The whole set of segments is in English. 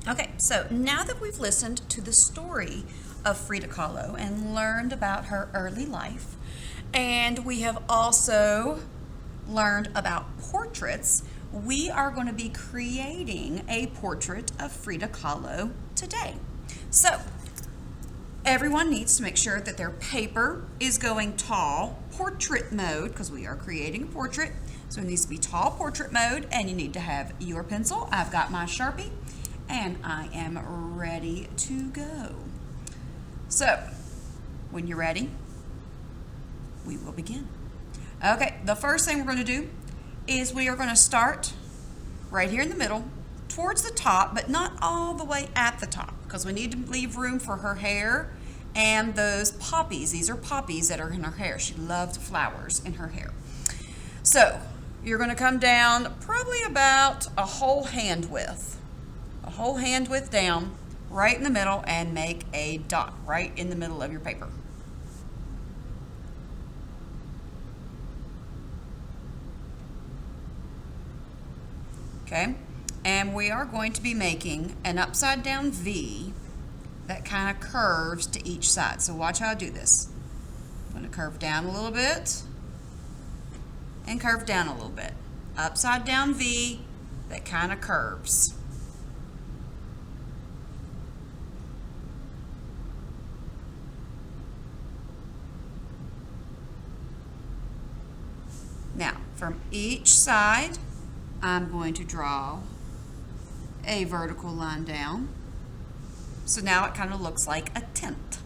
Okay, so now that we've listened to the story of Frida Kahlo and learned about her early life, and we have also learned about portraits, we are going to be creating a portrait of Frida Kahlo today. So, everyone needs to make sure that their paper is going tall portrait mode because we are creating a portrait. So it needs to be tall portrait mode, and you need to have your pencil. I've got my Sharpie, and I am ready to go. So, when you're ready, we will begin. Okay, the first thing we're going to do is we are going to start right here in the middle, towards the top, but not all the way at the top, because we need to leave room for her hair and those poppies. These are poppies that are in her hair. She loved flowers in her hair. So, you're going to come down probably about a whole hand width down, right in the middle, and make a dot right in the middle of your paper. Okay, and we are going to be making an upside down V that kind of curves to each side. So watch how I do this. I'm going to curve down a little bit and curve down a little bit. Upside down V that kind of curves. Now, from each side, I'm going to draw a vertical line down. So now it kind of looks like a tent.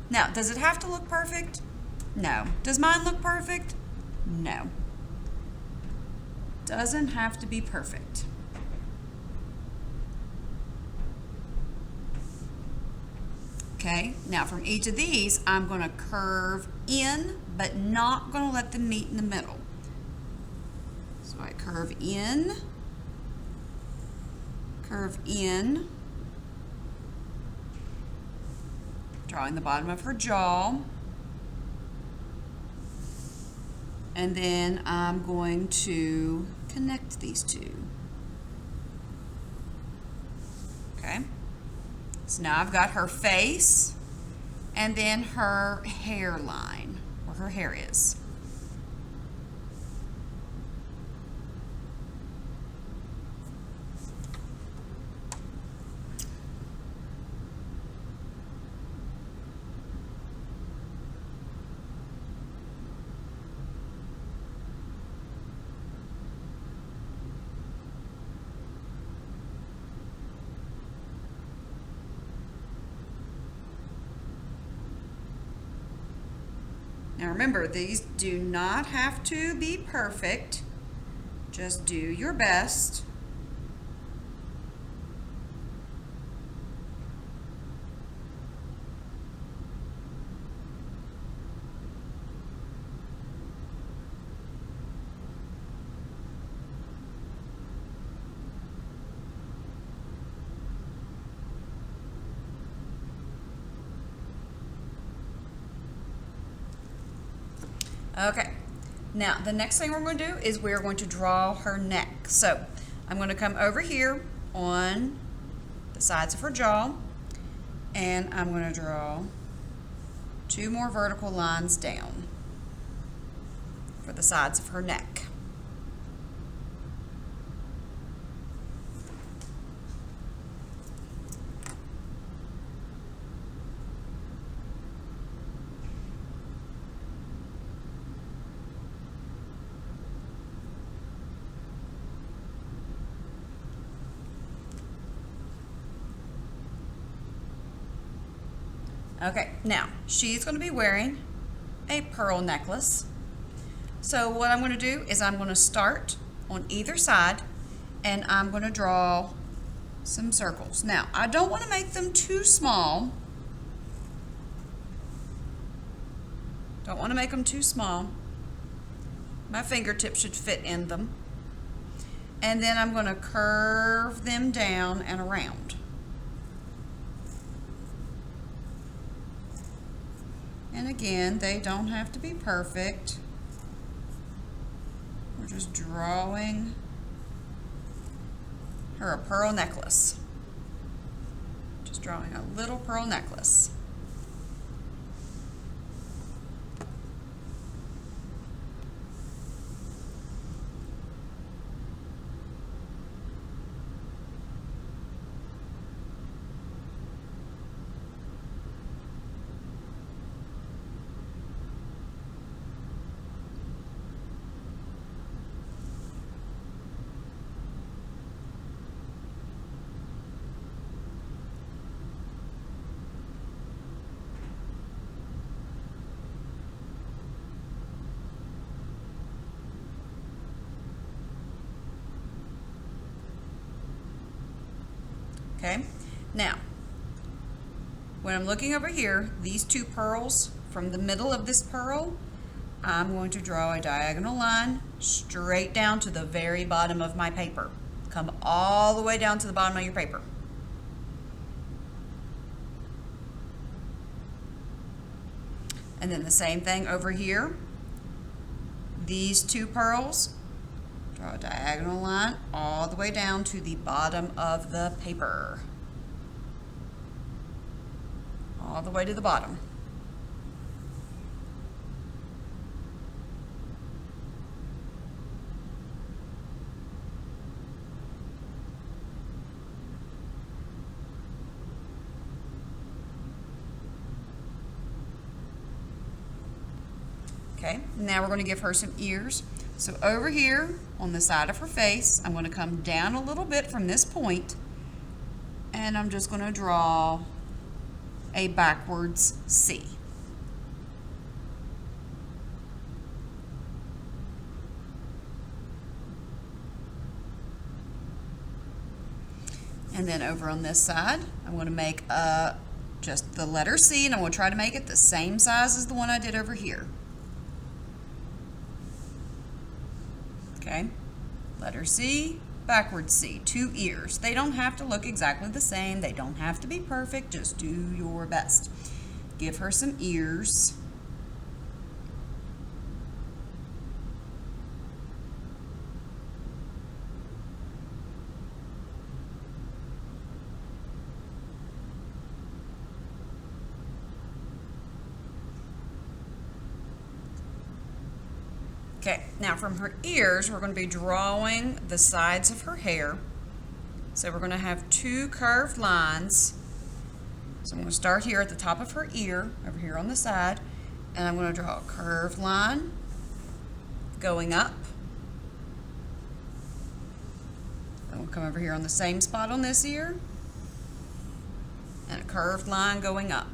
Now, does it have to look perfect? No. Does mine look perfect? No. Doesn't have to be perfect. Okay, now from each of these, I'm going to curve in, but not going to let them meet in the middle. So I curve in, drawing the bottom of her jaw, and then I'm going to connect these two. Okay, so now I've got her face and then her hairline, where her hair is. Now remember, these do not have to be perfect. Just do your best. Okay, now the next thing we're going to do is we're going to draw her neck. So I'm going to come over here on the sides of her jaw, and I'm going to draw 2 more vertical lines down for the sides of her neck. Okay, now she's going to be wearing a pearl necklace. So what I'm going to do is I'm going to start on either side, and I'm going to draw some circles. Now, I don't want to make them too small. Don't want to make them too small. My fingertips should fit in them. And then I'm going to curve them down and around. And again, they don't have to be perfect. We're just drawing her a pearl necklace. Just drawing a little pearl necklace. Okay, now when I'm looking over here, these two pearls, from the middle of this pearl, I'm going to draw a diagonal line straight down to the very bottom of my paper. Come all the way down to the bottom of your paper. And then the same thing over here. These two pearls, draw a diagonal line all the way down to the bottom of the paper. All the way to the bottom. Okay, now we're going to give her some ears. So over here on the side of her face, I'm going to come down a little bit from this point, and I'm just going to draw a backwards C. And then over on this side, I'm going to make just the letter C, and I'm going to try to make it the same size as the one I did over here. Okay, letter C, backwards C, two ears. They don't have to look exactly the same. They don't have to be perfect. Just do your best. Give her some ears. Okay, now from her ears, we're going to be drawing the sides of her hair. So we're going to have two curved lines. So I'm going to start here at the top of her ear, over here on the side, and I'm going to draw a curved line going up. Then we'll come over here on the same spot on this ear, and a curved line going up.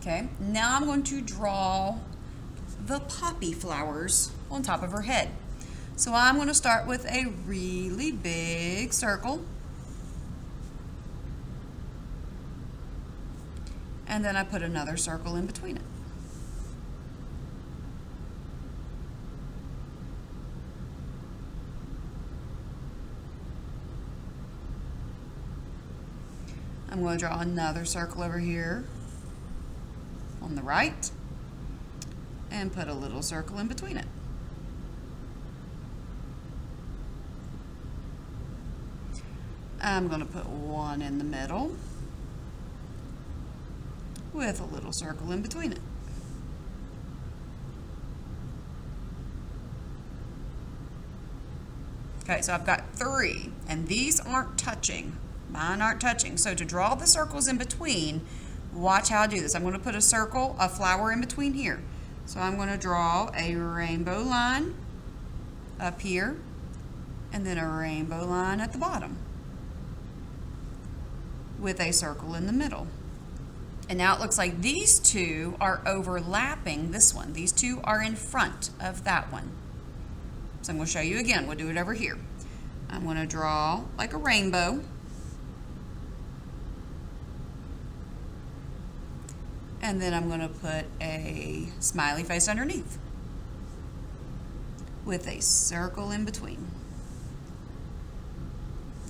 Okay, now I'm going to draw the poppy flowers on top of her head. So I'm going to start with a really big circle. And then I put another circle in between it. I'm going to draw another circle over here on the right and put a little circle in between it. I'm going to put one in the middle with a little circle in between it. Okay, so I've got three, and these aren't touching. Mine aren't touching. So to draw the circles in between, watch how I do this. I'm going to put a circle, a flower in between here. So I'm going to draw a rainbow line up here, and then a rainbow line at the bottom with a circle in the middle. And now it looks like these two are overlapping this one. These two are in front of that one. So I'm going to show you again. We'll do it over here. I'm going to draw like a rainbow. And then I'm going to put a smiley face underneath with a circle in between.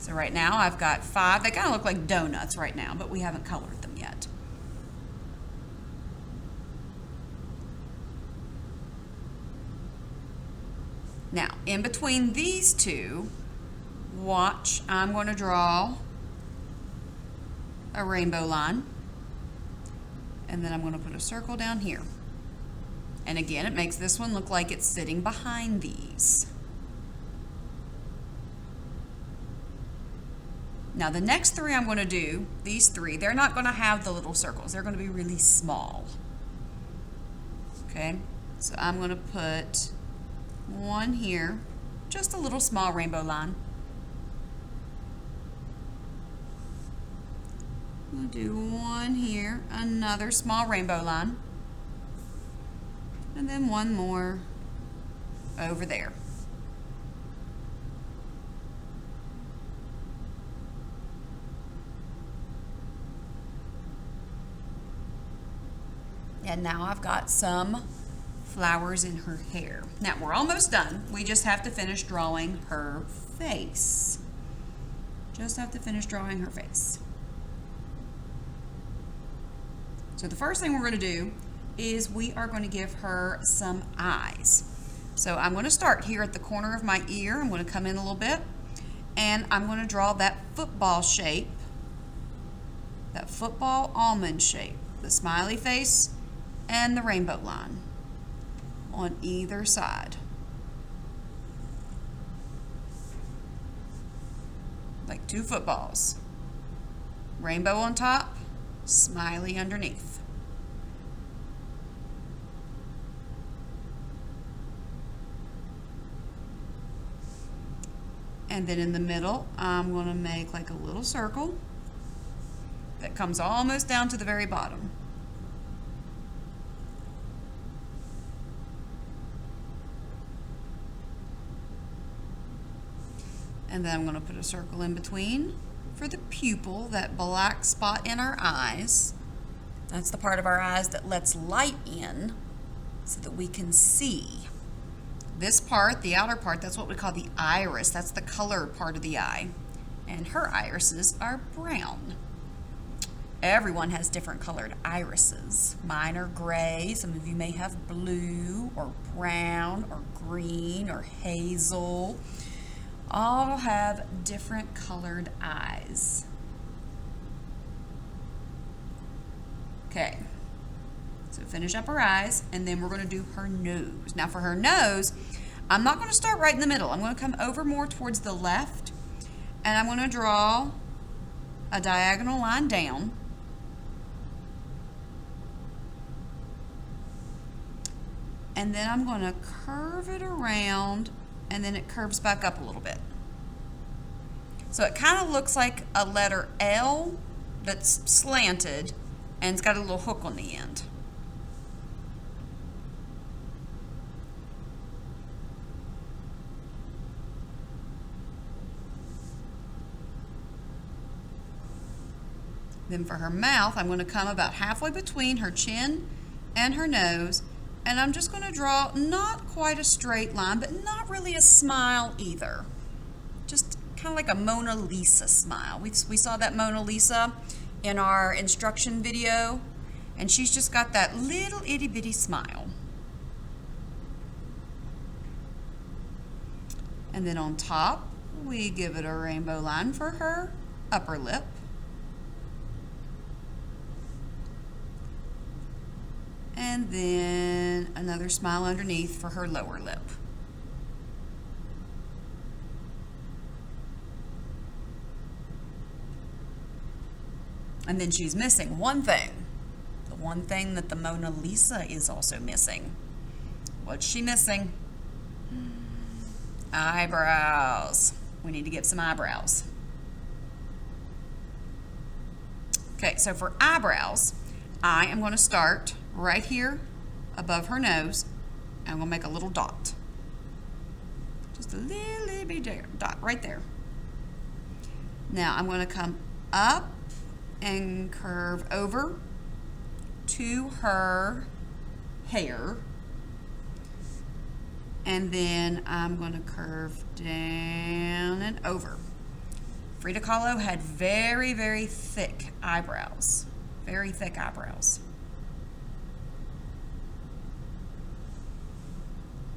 So right now I've got 5. They kind of look like donuts right now, but we haven't colored them yet. Now, in between these two, watch, I'm going to draw a rainbow line, and then I'm going to put a circle down here. And again, it makes this one look like it's sitting behind these. Now the next 3 I'm going to do, these 3, they're not going to have the little circles. They're going to be really small. Okay, so I'm going to put one here, just a little small rainbow line. We'll do one here, another small rainbow line, and then one more over there. And now I've got some flowers in her hair. Now we're almost done. We just have to finish drawing her face. Just have to finish drawing her face. So the first thing we're going to do is we are going to give her some eyes. So I'm going to start here at the corner of my ear. I'm going to come in a little bit, and I'm going to draw that football shape, that football almond shape, the smiley face and the rainbow line on either side. Like 2 footballs. Rainbow on top, smiley underneath. And then in the middle, I'm going to make like a little circle that comes almost down to the very bottom. And then I'm going to put a circle in between for the pupil, that black spot in our eyes. That's the part of our eyes that lets light in so that we can see. This part, the outer part, that's what we call the iris. That's the colored part of the eye. And her irises are brown. Everyone has different colored irises. Mine are gray. Some of you may have blue or brown or green or hazel. All have different colored eyes. Okay, so finish up her eyes, and then we're going to do her nose. Now for her nose, I'm not going to start right in the middle. I'm going to come over more towards the left, and I'm going to draw a diagonal line down. And then I'm going to curve it around, and then it curves back up a little bit. So it kind of looks like a letter L that's slanted, and it's got a little hook on the end. Then for her mouth, I'm going to come about halfway between her chin and her nose, and I'm just going to draw not quite a straight line, but not really a smile either. Just kind of like a Mona Lisa smile. We saw that Mona Lisa in our instruction video, and she's just got that little itty bitty smile. And then on top, we give it a rainbow line for her upper lip. And then another smile underneath for her lower lip. And then she's missing one thing. The one thing that the Mona Lisa is also missing. What's she missing? Eyebrows. We need to get some eyebrows. Okay, so for eyebrows, I am going to start right here above her nose, and I'm going to make a little dot. Just a little bitty dot right there. Now I'm going to come up and curve over to her hair, and then I'm going to curve down and over. Frida Kahlo had very, very thick eyebrows. Very thick eyebrows.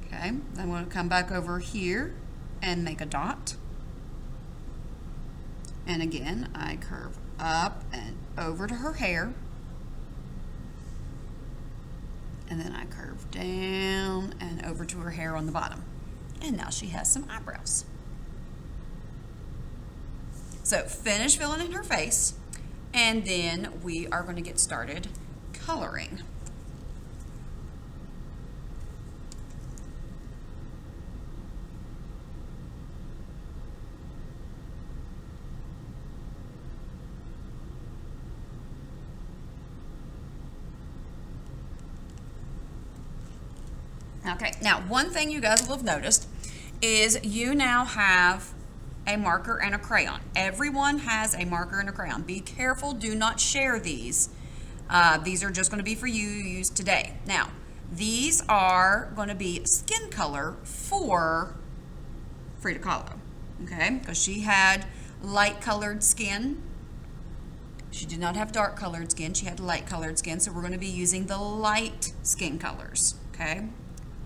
Okay, then I'm going to come back over here and make a dot. And again, I curve up and over to her hair. And then I curve down and over to her hair on the bottom. And now she has some eyebrows. So finish filling in her face, and then we are going to get started coloring. Okay, now one thing you guys will have noticed is you now have a marker and a crayon. Everyone has a marker and a crayon. Be careful, do not share these. These are just going to be for you to use today. Now, these are going to be skin color for Frida Kahlo, okay? Because she had light colored skin. She did not have dark colored skin. She had light colored skin, so we're going to be using the light skin colors, okay?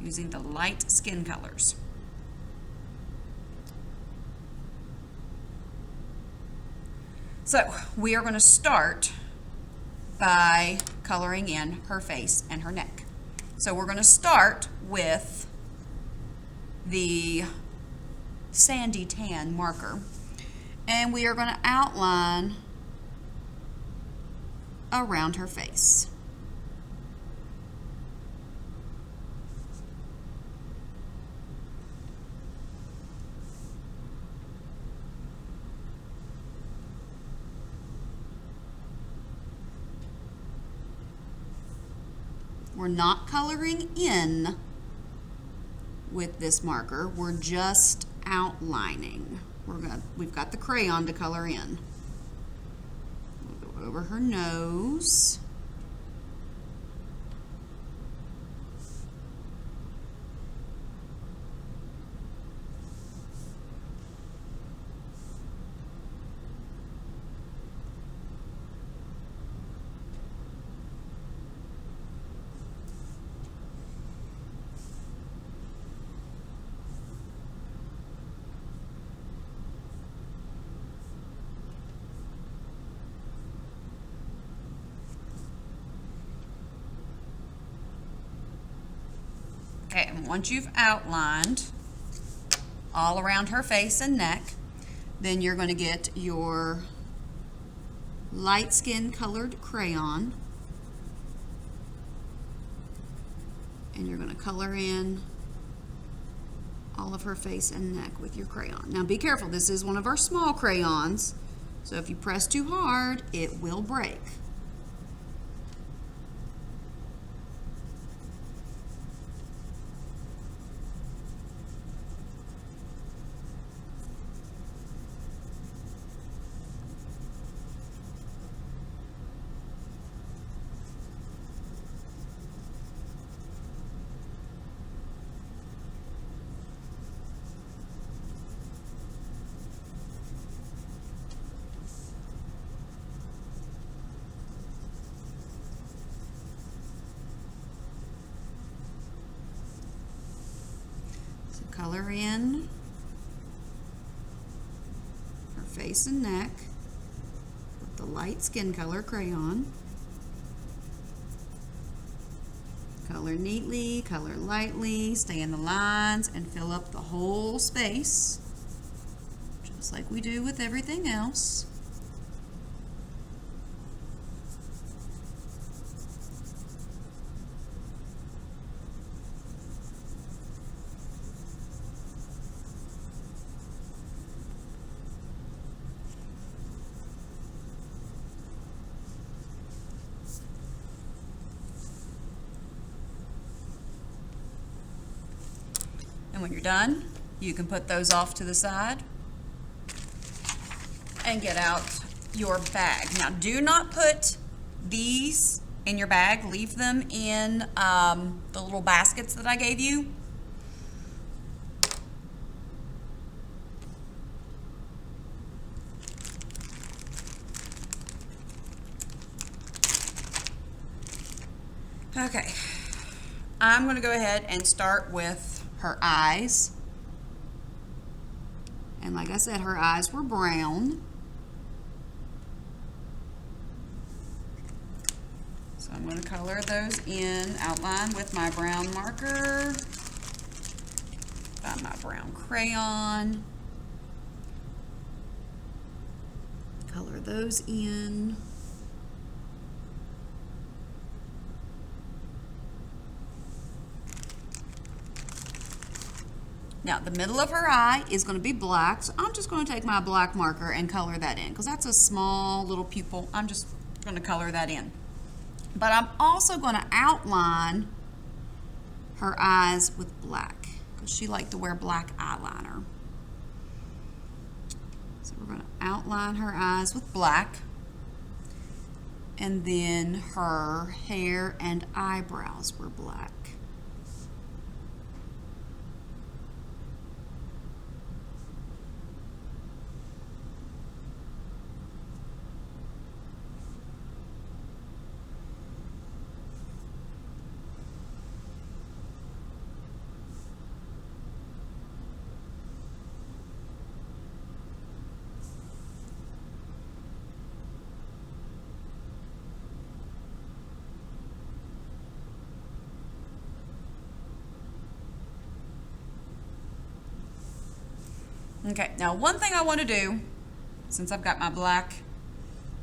Using the light skin colors. So we are going to start by coloring in her face and her neck. So we're going to start with the sandy tan marker, and we are going to outline around her face. We're not coloring in with this marker, we're just outlining. We've got the crayon to color in. We'll go over her nose. Okay, and once you've outlined all around her face and neck, then you're going to get your light skin colored crayon, and you're going to color in all of her face and neck with your crayon. Now be careful, this is one of our small crayons, so if you press too hard, it will break. Color in her face and neck with the light skin color crayon. Color neatly, color lightly, stay in the lines, and fill up the whole space, just like we do with everything else. And when you're done, you can put those off to the side and get out your bag. Now, do not put these in your bag. Leave them in the little baskets that I gave you. Okay, I'm going to go ahead and start with her eyes. And like I said, her eyes were brown. So I'm going to color those in, outline with my brown marker. Got my brown crayon. Color those in. Now the middle of her eye is going to be black, so I'm just going to take my black marker and color that in because that's a small little pupil. I'm just going to color that in. But I'm also going to outline her eyes with black because she liked to wear black eyeliner. So we're going to outline her eyes with black, and then her hair and eyebrows were black. Okay, now one thing I want to do, since I've got my black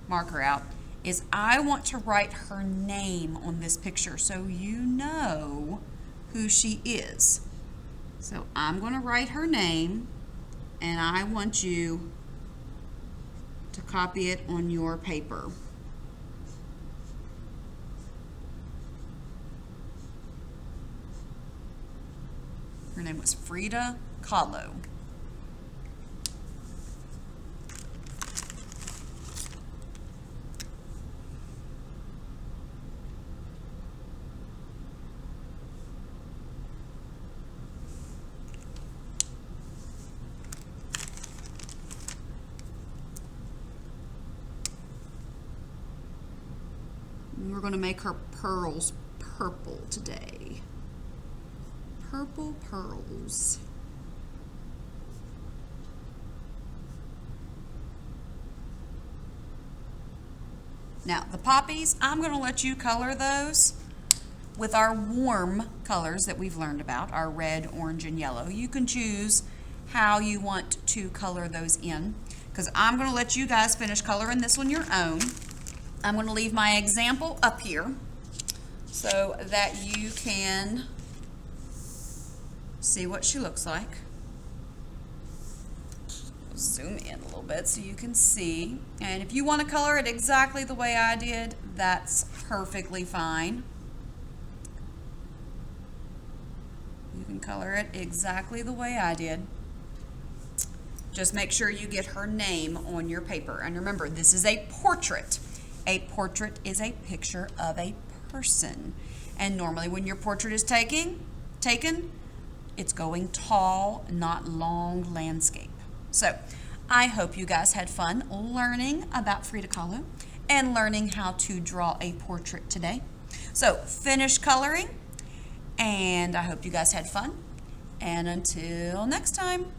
marker out, is I want to write her name on this picture so you know who she is. So I'm going to write her name, and I want you to copy it on your paper. Her name was Frida Kahlo. We're going to make her pearls purple today. Purple pearls. Now, the poppies, I'm going to let you color those with our warm colors that we've learned about, our red, orange, and yellow. You can choose how you want to color those in, because I'm going to let you guys finish coloring this on your own. I'm going to leave my example up here so that you can see what she looks like. Zoom in a little bit so you can see. And if you want to color it exactly the way I did, that's perfectly fine. You can color it exactly the way I did. Just make sure you get her name on your paper. And remember, this is a portrait. A portrait is a picture of a person. And normally when your portrait is taken, it's going tall, not long landscape. So I hope you guys had fun learning about Frida Kahlo and learning how to draw a portrait today. So finish coloring, and I hope you guys had fun. And until next time.